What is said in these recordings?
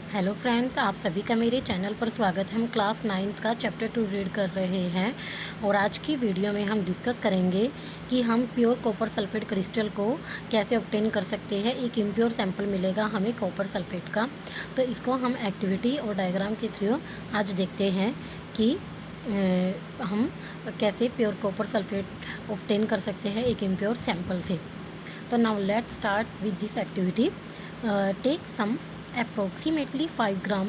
Hello friends, आप सभी का मेरे चैनल पर स्वागत है। हम क्लास 9 का चैप्टर 2 रीड कर रहे हैं और आज की वीडियो में हम डिस्कस करेंगे कि हम प्योर कॉपर सल्फेट क्रिस्टल को कैसे ऑब्टेन कर सकते हैं। एक इम्प्योर सैंपल मिलेगा हमें कॉपर सल्फेट का, तो इसको हम एक्टिविटी और डायग्राम के थ्रू आज देखते हैं कि हम कैसे प्योर कॉपर सल्फेट ऑब्टेन कर सकते हैं एक इम्प्योर सैंपल से। तो now let's start with this activity. Take some approximately 5 gram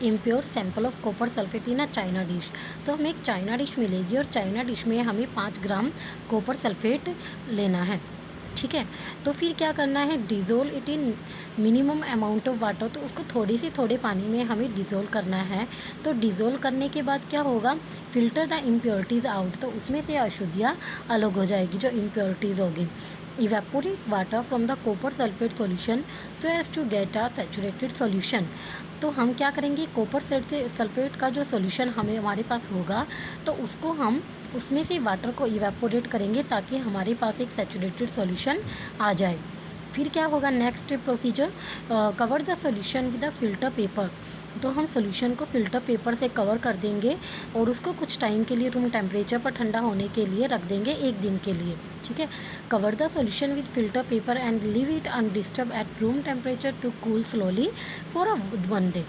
impure sample of copper sulphate in a china dish. तो हमें एक चाइना डिश मिलेगी और चाइना डिश में हमें 5 ग्राम कॉपर सल्फेट लेना है। ठीक है, तो फिर क्या करना है, dissolve it in minimum amount of water. तो उसको थोड़े पानी में हमें डिज़ोल्व करना है। तो डिज़ोल्व करने के बाद क्या होगा, फिल्टर द इम्प्योरिटीज़ आउट। तो उसमें से अशुद्धियाँ अलग हो जाएगी जो इम्प्योरिटीज़ होगी। Evaporate water from the copper sulphate solution so as to get a saturated solution. तो हम क्या करेंगे, कॉपर सल्फेट का जो सॉल्यूशन हमारे पास होगा तो उसको हम उसमें से वाटर को इवेपोरेट करेंगे ताकि हमारे पास एक सैचुरेटेड सॉल्यूशन आ जाए। फिर क्या होगा, next procedure, cover the solution with a filter paper. तो हम सॉल्यूशन को फ़िल्टर पेपर से कवर कर देंगे और उसको कुछ टाइम के लिए रूम टेम्परेचर पर ठंडा होने के लिए रख देंगे, एक दिन के लिए। ठीक है, cover the solution with filter paper and leave it undisturb at room temperature to cool slowly for 1 day.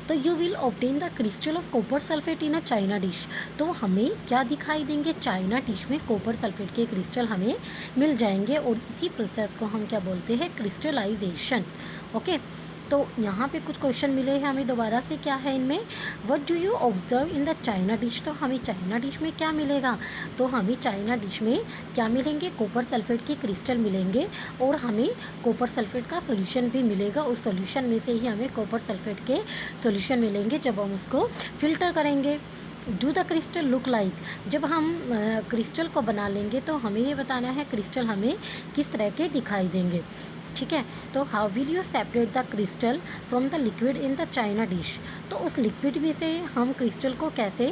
तो you will obtain the crystal of copper sulphate in a china dish. तो हमें क्या दिखाई देंगे, चाइना डिश में copper sulphate के crystal हमें मिल जाएंगे और इसी प्रोसेस को हम क्या बोलते हैं, क्रिस्टलाइजेशन। ओके, तो यहाँ पे कुछ क्वेश्चन मिले हैं हमें दोबारा से, क्या है इनमें, what do you observe in the China dish. तो हमें चाइना डिश में क्या मिलेगा, तो हमें चाइना डिश में क्या मिलेंगे, कॉपर सल्फेट के क्रिस्टल मिलेंगे और हमें कॉपर सल्फेट का सॉल्यूशन भी मिलेगा। उस सॉल्यूशन में से ही हमें कॉपर सल्फेट के सॉल्यूशन मिलेंगे जब हम उसको फिल्टर करेंगे। Do the crystal look like. जब हम क्रिस्टल को बना लेंगे तो हमें ये बताना है क्रिस्टल हमें किस तरह के दिखाई देंगे। ठीक है, तो how will you separate the crystal from the liquid in the China dish. तो उस लिक्विड में से हम क्रिस्टल को कैसे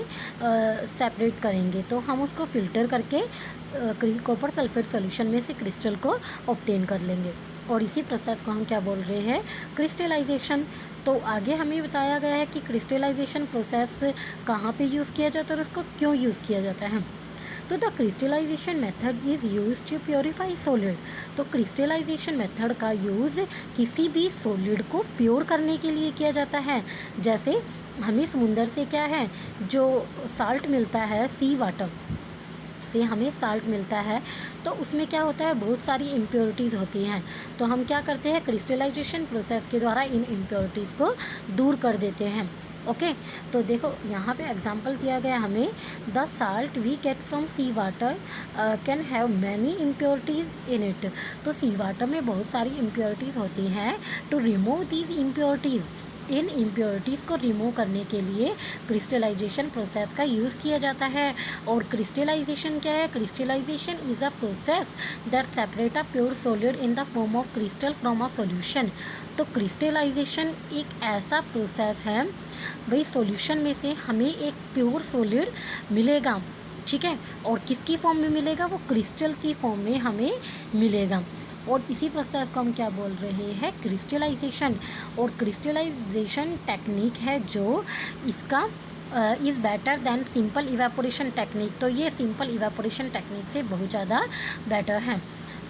सेपरेट करेंगे, तो हम उसको फ़िल्टर करके कॉपर सल्फेट सॉल्यूशन में से क्रिस्टल को ऑब्टेन कर लेंगे और इसी प्रोसेस को हम क्या बोल रहे हैं, क्रिस्टलाइजेशन। तो आगे हमें बताया गया है कि क्रिस्टलाइजेशन प्रोसेस कहाँ पे यूज़ किया जाता है और उसको क्यों यूज़ किया जाता है। तो the crystallisation method is use to purify solid. तो क्रिस्टलाइजेशन मेथड का यूज़ किसी भी सॉलिड को प्योर करने के लिए किया जाता है। जैसे हमें समुंदर से क्या है, जो साल्ट मिलता है, सी वाटर से हमें साल्ट मिलता है, तो उसमें क्या होता है, बहुत सारी इम्प्योरिटीज़ होती हैं। तो हम क्या करते हैं, क्रिस्टलाइजेशन प्रोसेस के द्वारा इन इम्प्योरिटीज़ को दूर कर देते हैं। ओके, तो देखो यहाँ पे एग्जांपल दिया गया हमें, the salt we get from sea water can have many impurities in it. तो सी वाटर में बहुत सारी इम्प्योरिटीज़ होती हैं। टू रिमूव दीज इम्प्योरिटीज़, इन इम्प्योरिटीज़ को रिमूव करने के लिए क्रिस्टलाइजेशन प्रोसेस का यूज़ किया जाता है। और क्रिस्टलाइजेशन क्या है, crystallisation is a process that separate a pure solid in the form of crystal from a solution. तो क्रिस्टलाइजेशन एक ऐसा प्रोसेस है भाई, सॉल्यूशन में से हमें एक प्योर सॉलिड मिलेगा। ठीक है, और किसकी फॉर्म में मिलेगा, वो क्रिस्टल की फॉर्म में हमें मिलेगा। और इसी प्रोसेस को हम क्या बोल रहे हैं, क्रिस्टलाइजेशन। और क्रिस्टलाइजेशन टेक्निक है जो इसका is better than simple evaporation technique. तो ये सिंपल इवेपोरेशन टेक्निक से बहुत ज़्यादा बेटर है।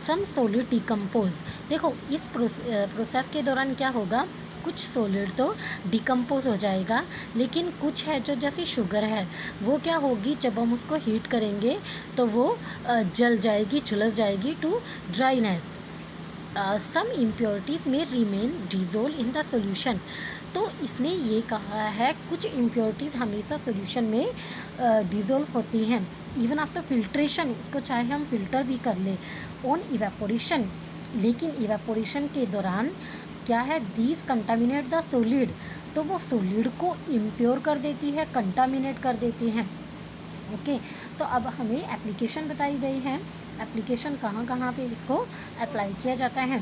Some solid decompose. देखो इस प्रोसेस के दौरान क्या होगा, कुछ सॉलिड तो डिकम्पोज हो जाएगा, लेकिन कुछ है जो जैसे शुगर है, वो क्या होगी, जब हम उसको हीट करेंगे तो वो जल जाएगी, झुलस जाएगी टू ड्राइनेस। सम इम्प्योरिटीज़ में remain dissolve in the solution. तो इसने ये कहा है कुछ इम्प्योरिटीज़ हमेशा सॉल्यूशन में डिज़ोल्व होती हैं इवन आफ्टर फिल्ट्रेशन, इसको चाहे हम फिल्टर भी कर लें, ऑन इवेपोरेशन। लेकिन इवेपोरेशन के दौरान क्या है, दीज कंटामिनेट द सॉलिड। तो वो सॉलिड को इम्प्योर कर देती है, कंटामिनेट कर देती हैं। ओके, तो अब हमें एप्लीकेशन बताई गई है। एप्लीकेशन कहाँ कहाँ पे इसको अप्लाई किया जाता है।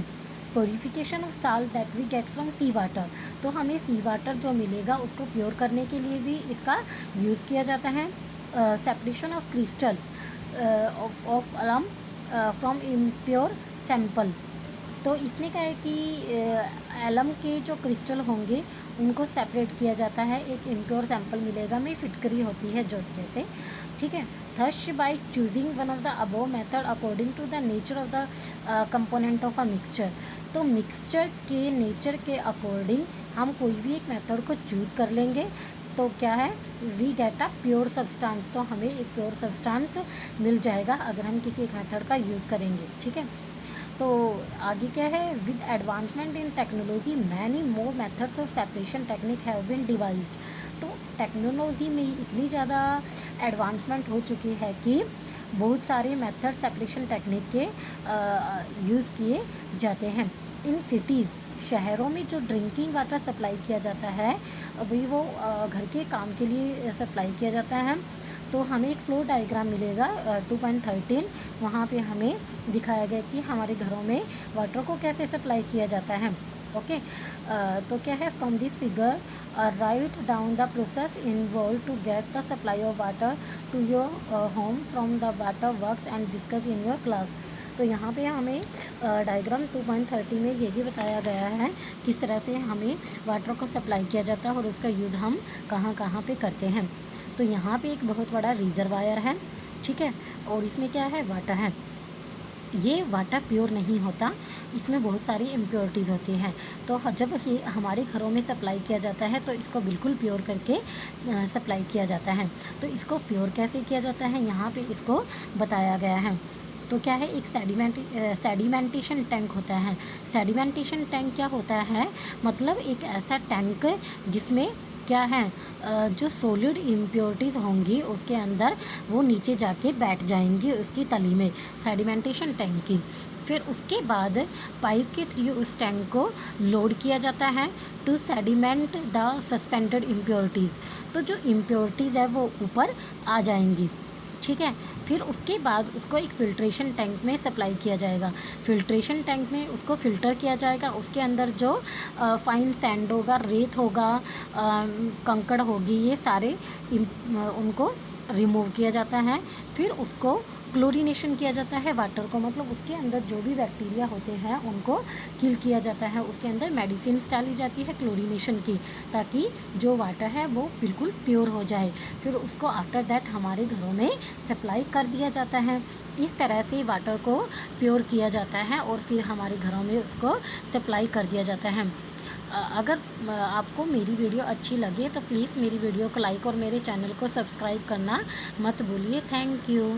Purification of salt that we get from sea water. तो हमें सी वाटर जो मिलेगा उसको प्योर करने के लिए भी इसका यूज़ किया जाता है। सेपरेशन ऑफ क्रिस्टल ऑफ अलम फ्रॉम इम्प्योर सैंपल। तो इसमें क्या है कि एलम के जो क्रिस्टल होंगे उनको सेपरेट किया जाता है, एक इम्प्योर सैंपल मिलेगा में फिटकरी होती है जो जैसे, ठीक है। Thus by choosing one of the above method according to the nature of the component of a mixture, तो मिक्सचर के नेचर के अकॉर्डिंग हम कोई भी एक मेथड को चूज़ कर लेंगे तो क्या है, we get a pure substance, तो हमें एक प्योर सब्सटेंस मिल जाएगा अगर हम किसी एक मेथड का यूज़ करेंगे, ठीक है। तो आगे क्या है, with advancement in technology many more methods of separation technique have been devised, तो टेक्नोलॉजी में इतनी ज़्यादा एडवांसमेंट हो चुकी है कि बहुत सारे मेथड सेपरेशन टेक्निक के यूज़ किए जाते हैं। इन सिटीज़, शहरों में जो ड्रिंकिंग वाटर सप्लाई किया जाता है अभी वो घर के काम के लिए सप्लाई किया जाता है। तो हमें एक फ्लो डायग्राम मिलेगा 2.13, वहाँ पे हमें दिखाया गया कि हमारे घरों में वाटर को कैसे सप्लाई किया जाता है। ओके, तो क्या है, from this figure write down the process involve to get the supply of water to your home from the water works and discuss in your class. तो यहाँ पे हमें डायग्राम 2.30 में यही बताया गया है किस तरह से हमें वाटर को सप्लाई किया जाता है और उसका यूज़ हम कहाँ कहाँ पे करते हैं। तो यहाँ पे एक बहुत बड़ा रिजर्वायर है, ठीक है, और इसमें क्या है, वाटर है। ये वाटर प्योर नहीं होता, इसमें बहुत सारी इम्प्योरिटीज़ होती हैं। तो जब ये हमारे घरों में सप्लाई किया जाता है तो इसको बिल्कुल प्योर करके सप्लाई किया जाता है। तो इसको प्योर कैसे किया जाता है, यहाँ पे इसको बताया गया है। तो क्या है, एक सेडिमेंटेशन टैंक होता है। सेडिमेंटेशन टैंक क्या होता है, मतलब एक ऐसा टैंक जिसमें क्या है, जो सॉलिड इम्प्योरिटीज़ होंगी उसके अंदर वो नीचे जाके बैठ जाएंगी उसकी तली में, सेडिमेंटेशन टैंक की। फिर उसके बाद पाइप के थ्रू उस टैंक को लोड किया जाता है to sediment the suspended impurities, तो जो इम्प्योरिटीज़ है वो ऊपर आ जाएंगी, ठीक है। फिर उसके बाद उसको एक फ़िल्ट्रेशन टैंक में सप्लाई किया जाएगा। फ़िल्ट्रेशन टैंक में उसको फ़िल्टर किया जाएगा, उसके अंदर जो फाइन सैंड होगा, रेत होगा, कंकड़ होगी, ये सारे उनको रिमूव किया जाता है। फिर उसको क्लोरीनेशन किया जाता है वाटर को, मतलब उसके अंदर जो भी बैक्टीरिया होते हैं उनको किल किया जाता है। उसके अंदर मेडिसिन डाली जाती है क्लोरीनेशन की, ताकि जो वाटर है वो बिल्कुल प्योर हो जाए। फिर उसको आफ्टर दैट हमारे घरों में सप्लाई कर दिया जाता है। इस तरह से वाटर को प्योर किया जाता है और फिर हमारे घरों में उसको सप्लाई कर दिया जाता है। अगर आपको मेरी वीडियो अच्छी लगे तो प्लीज़ मेरी वीडियो को लाइक और मेरे चैनल को सब्सक्राइब करना मत भूलिए। Thank you.